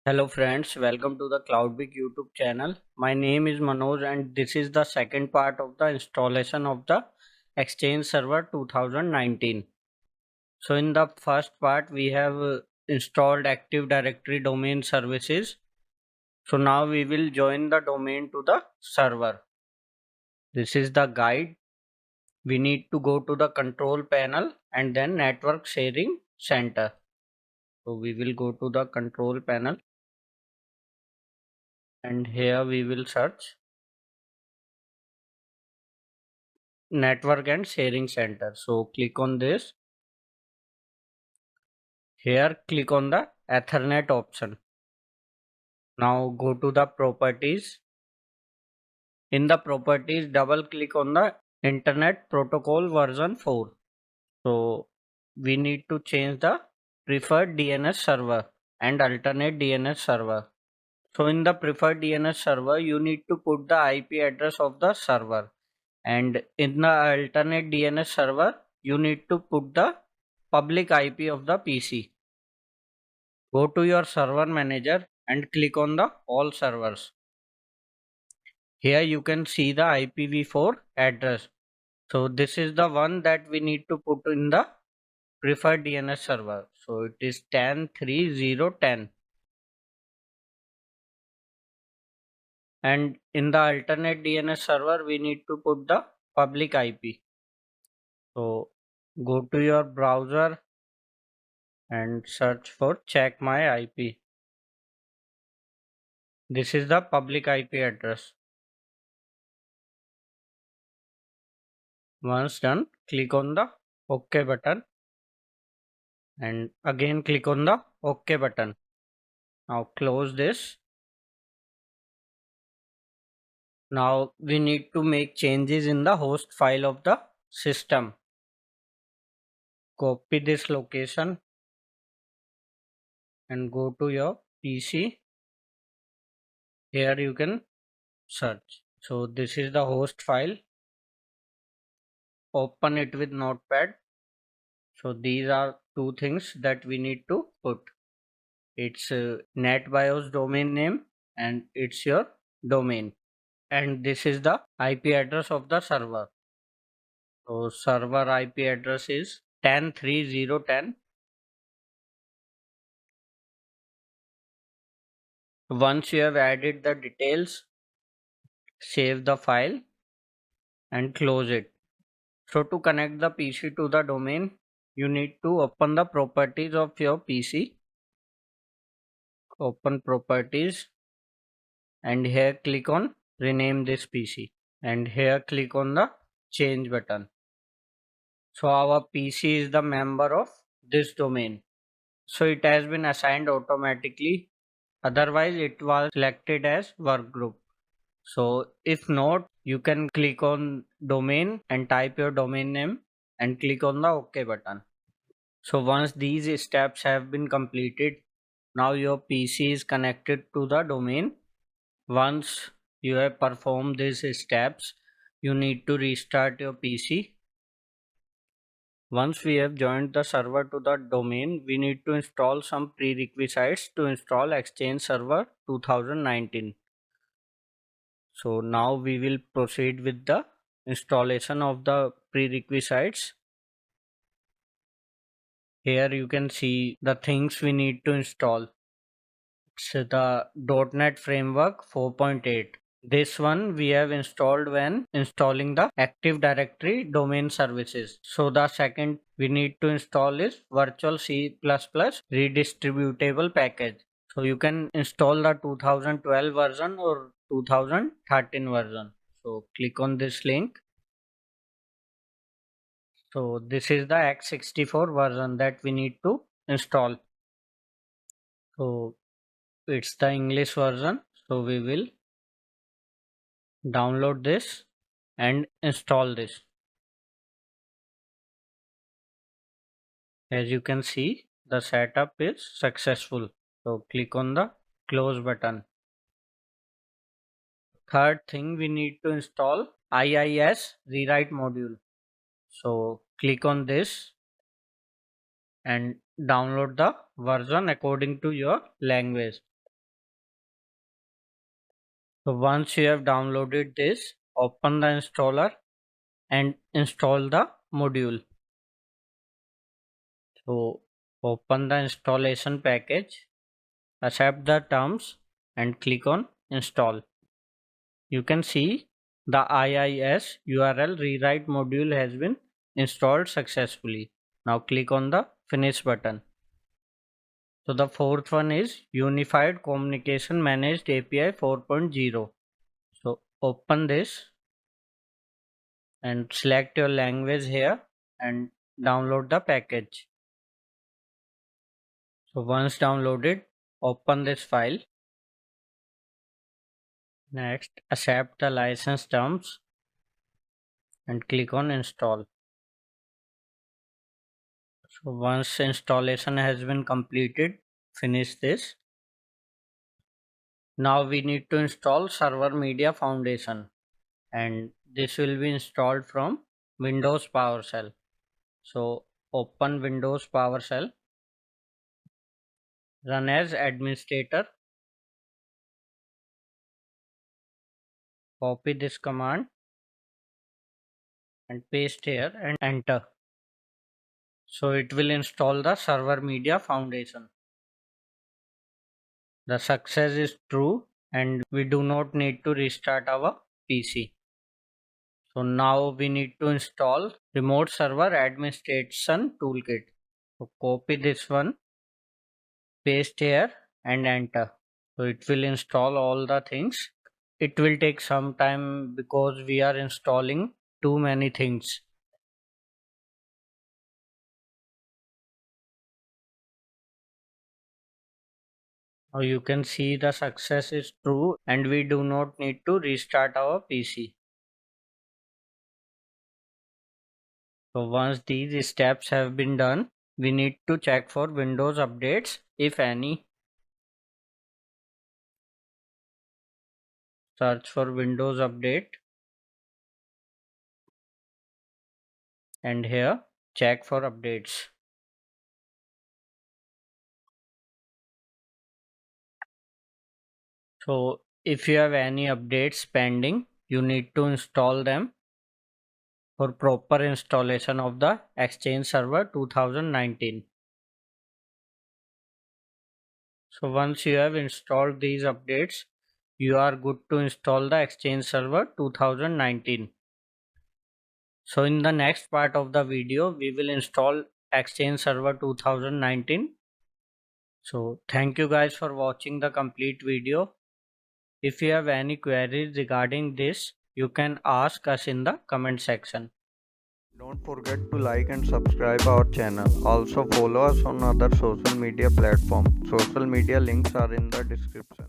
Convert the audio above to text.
Hello friends, welcome to the CloudBeak YouTube channel. My name is Manoj and this is the second part of the installation of the Exchange Server 2019. So in the first part we have installed Active Directory domain services. So now we will join the domain to the server. This is the guide. We need to go to the control panel and then network sharing center. So we will go to the control panel and here we will search network and sharing center. So click on this. Here click on the Ethernet option. Now go to the properties. In the properties, double click on the Internet Protocol version 4. So we need to change the preferred DNS server and alternate DNS server. So in the preferred DNS server, you need to put the IP address of the server, and in the alternate DNS server, you need to put the public IP of the PC. Go to your server manager and click on the all servers. Here you can see the IPv4 address. So this is the one that we need to put in the preferred DNS server. So it is 10.3.0.10. And in the alternate DNS server, we need to put the public IP. So go to your browser and search for check my IP. This is the public IP address. Once done, click on the OK button and again click on the OK button. Now close this. Now we need to make changes in the host file of the system. Copy this location and go to your PC. Here you can search. So this is the host file. Open it with Notepad. So these are two things that we need to put. It's NetBIOS domain name and it's your domain. And this is the IP address of the server. So server IP address is 10.3.0.10. Once you have added the details, save the file and close it. So to connect the PC to the domain, you need to open the properties of your PC. Open properties and here click on rename this PC and here click on the change button. So our PC is the member of this domain. So it has been assigned automatically. Otherwise it was selected as work group. So if not, you can click on domain and type your domain name and click on the OK button. So once these steps have been completed, now your PC is connected to the domain. Once you have performed these steps, you need to restart your PC. Once we have joined the server to the domain, we need to install some prerequisites to install Exchange Server 2019. So now we will proceed with the installation of the prerequisites. Here you can see the things we need to install. It's the .NET Framework 4.8. This one we have installed when installing the Active Directory domain services. So the second we need to install is Virtual C++ redistributable package. So you can install the 2012 version or 2013 version. So click on this link. So this is the x64 version that we need to install. So it's the English version. So we will download this and install this. As you can see, the setup is successful. So click on the close button. Third thing, we need to install IIS rewrite module. So click on this and download the version according to your language. So once you have downloaded this, open the installer and install the module. So open the installation package, accept the terms and click on install. You can see the IIS URL rewrite module has been installed successfully. Now click on the finish button. So the fourth one is Unified Communication Managed API 4.0. So open this and select your language here and download the package. So once downloaded, open this file. Next, accept the license terms and click on install. So once installation has been completed, finish this. Now we need to install Server Media Foundation, and this will be installed from Windows PowerShell. So open Windows PowerShell, run as administrator, copy this command and paste here and enter. So it will install the Server Media Foundation. The success is true and we do not need to restart our PC. So now we need to install Remote Server Administration Toolkit. So copy this one, paste here and enter. So it will install all the things. It will take some time because we are installing too many things. Now you can see the success is true and we do not need to restart our PC. So once these steps have been done, we need to check for Windows updates, if any. Search for Windows update and here check for updates. So if you have any updates pending, you need to install them for proper installation of the Exchange Server 2019. So once you have installed these updates, you are good to install the Exchange Server 2019. So in the next part of the video, we will install Exchange Server 2019. So thank you guys for watching the complete video. If you have any queries regarding this, you can ask us in the comment section. Don't forget to like and subscribe our channel. Also follow us on other social media platforms. Social media links are in the description.